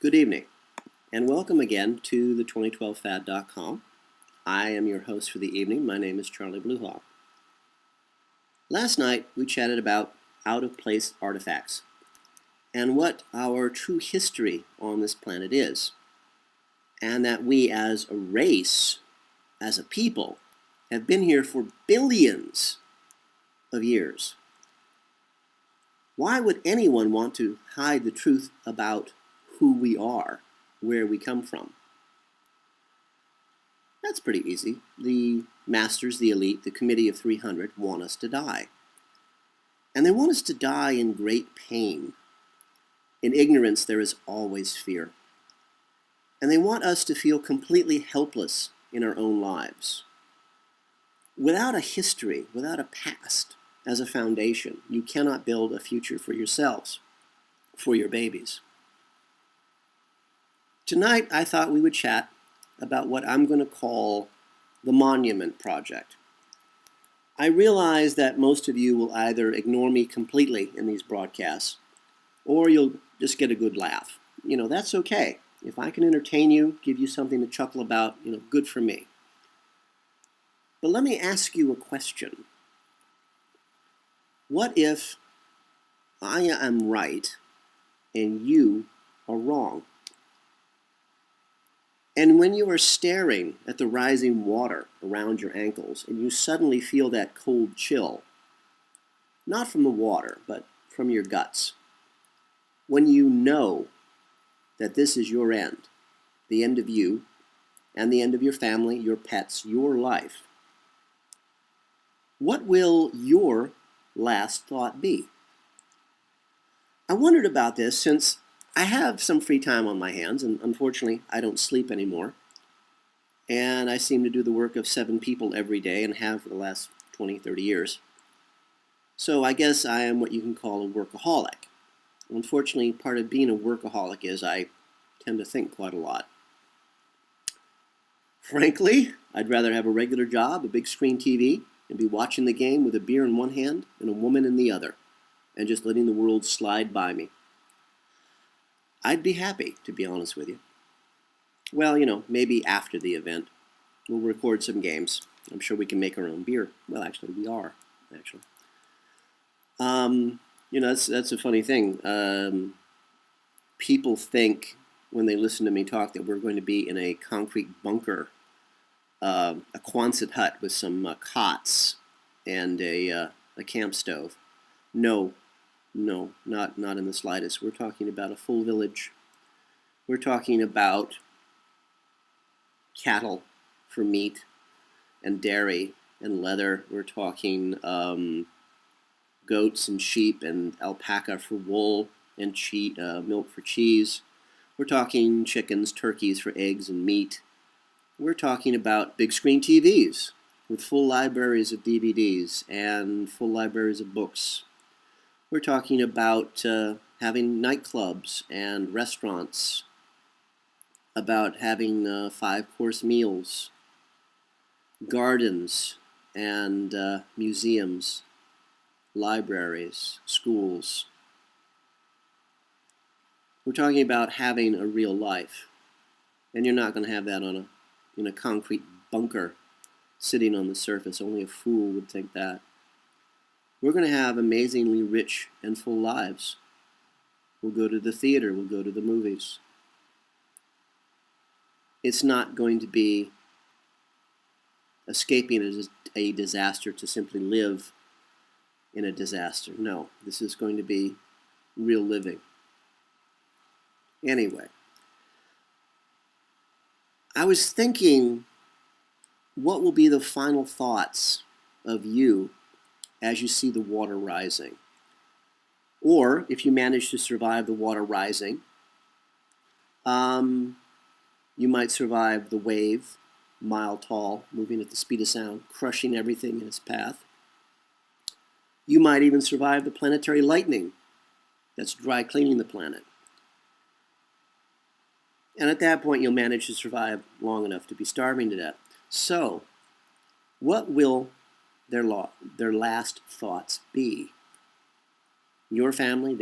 Good evening, and welcome again to the 2012fad.com. I am your host for the evening. My name is Charlie Bluehawk. Last night, we chatted about out-of-place artifacts and what our true history on this planet is, and that we as a race, as a people, have been here for billions of years. Why would anyone want to hide the truth about who we are, where we come from? That's pretty easy. The masters, the elite, the committee of 300 want us to die. And they want us to die in great pain. In ignorance, there is always fear. And they want us to feel completely helpless in our own lives. Without a history, without a past as a foundation, you cannot build a future for yourselves, for your babies. Tonight, I thought we would chat about what I'm going to call the Monument Project. I realize that most of you will either ignore me completely in these broadcasts, or you'll just get a good laugh. That's okay. If I can entertain you, give you something to chuckle about, good for me. But let me ask you a question. What if I am right and you are wrong? And when you are staring at the rising water around your ankles and you suddenly feel that cold chill, not from the water, but from your guts, when you know that this is your end, the end of you and the end of your family, your pets, your life, what will your last thought be? I wondered about this since I have some free time on my hands, and unfortunately, I don't sleep anymore. And I seem to do the work of 7 people every day and have for the last 20, 30 years. So I guess I am what you can call a workaholic. Unfortunately, part of being a workaholic is I tend to think quite a lot. Frankly, I'd rather have a regular job, a big screen TV, and be watching the game with a beer in one hand and a woman in the other, and just letting the world slide by me. I'd be happy, to be honest with you. Well, maybe after the event, we'll record some games. I'm sure we can make our own beer. Well, actually, we are, actually. That's a funny thing. People think when they listen to me talk that we're going to be in a concrete bunker, a Quonset hut with some cots and a camp stove. No, not in the slightest. We're talking about a full village. We're talking about cattle for meat and dairy and leather. We're talking goats and sheep and alpaca for wool and milk for cheese. We're talking chickens, turkeys for eggs and meat. We're talking about big screen TVs with full libraries of DVDs and full libraries of books. We're talking about having nightclubs and restaurants, about having 5-course meals, gardens and museums, libraries, schools. We're talking about having a real life, and you're not going to have that in a concrete bunker sitting on the surface. Only a fool would think that. We're going to have amazingly rich and full lives. We'll go to the theater. We'll go to the movies. It's not going to be escaping a disaster to simply live in a disaster. No, this is going to be real living. Anyway, I was thinking, what will be the final thoughts of you as you see the water rising? Or if you manage to survive the water rising, you might survive the wave, mile tall, moving at the speed of sound, crushing everything in its path. You might even survive the planetary lightning that's dry cleaning the planet. And at that point, you'll manage to survive long enough to be starving to death. So, what will their last thoughts be? Your family,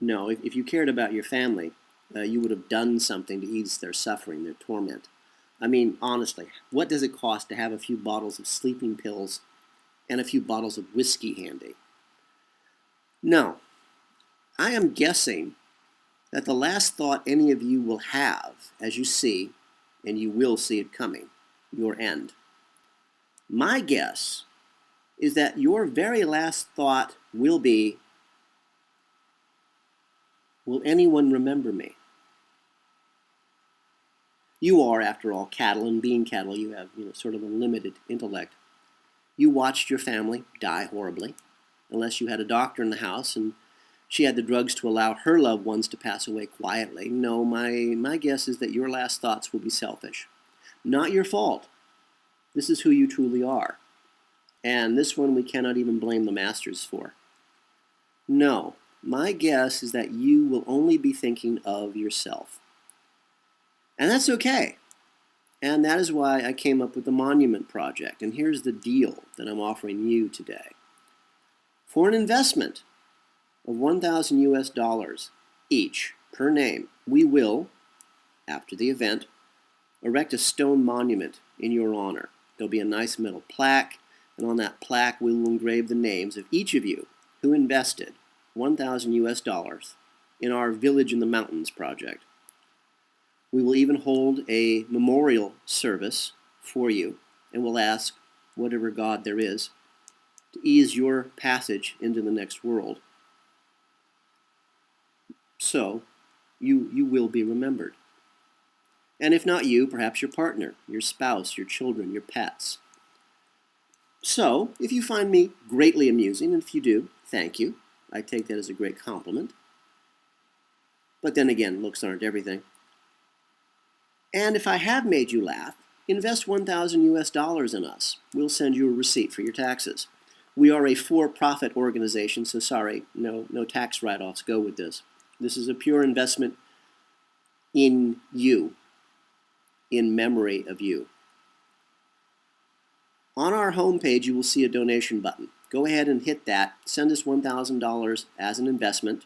no, if you cared about your family, you would have done something to ease their suffering, their torment. I mean, honestly, what does it cost to have a few bottles of sleeping pills and a few bottles of whiskey handy? No, I am guessing that the last thought any of you will have as you see, and you will see it coming, your end. My guess is that your very last thought will be, will anyone remember me? You are, after all, cattle, and being cattle, you have sort of a limited intellect. You watched your family die horribly, unless you had a doctor in the house and she had the drugs to allow her loved ones to pass away quietly. No, my guess is that your last thoughts will be selfish. Not your fault. This is who you truly are. And this one we cannot even blame the masters for. No, my guess is that you will only be thinking of yourself. And that's okay. And that is why I came up with the Monument Project. And here's the deal that I'm offering you today. For an investment of $1,000 each per name, we will, after the event, erect a stone monument in your honor. There'll be a nice metal plaque, and on that plaque we will engrave the names of each of you who invested $1,000 in our Village in the Mountains project. We will even hold a memorial service for you, and we'll ask whatever God there is to ease your passage into the next world. So, you will be remembered. And if not you, perhaps your partner, your spouse, your children, your pets. So, if you find me greatly amusing, and if you do, thank you. I take that as a great compliment. But then again, looks aren't everything. And if I have made you laugh, invest $1,000 in us. We'll send you a receipt for your taxes. We are a for-profit organization, so sorry, no tax write-offs go with this. This is a pure investment in you, in memory of you. On our homepage, you will see a donation button. Go ahead and hit that. Send us $1,000 as an investment.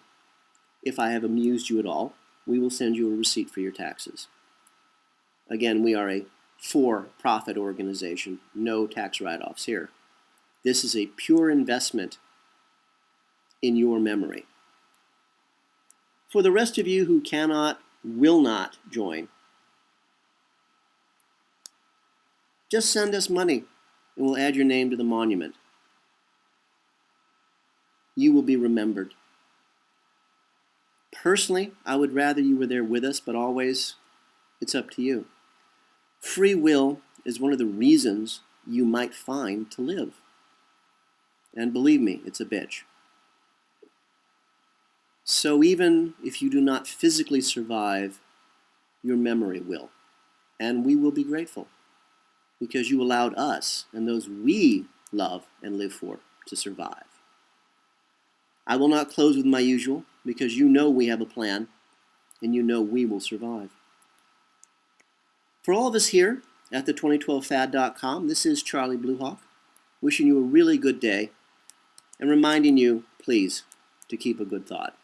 If I have amused you at all, we will send you a receipt for your taxes. Again, we are a for-profit organization. No tax write-offs here. This is a pure investment in your memory. For the rest of you who cannot, will not join, just send us money and we'll add your name to the monument. You will be remembered. Personally, I would rather you were there with us, but always, it's up to you. Free will is one of the reasons you might find to live. And believe me, it's a bitch. So even if you do not physically survive, your memory will. And we will be grateful because you allowed us and those we love and live for to survive. I will not close with my usual because you know we have a plan and you know we will survive. For all of us here at the 2012fad.com, this is Charlie Bluehawk, wishing you a really good day and reminding you, please, to keep a good thought.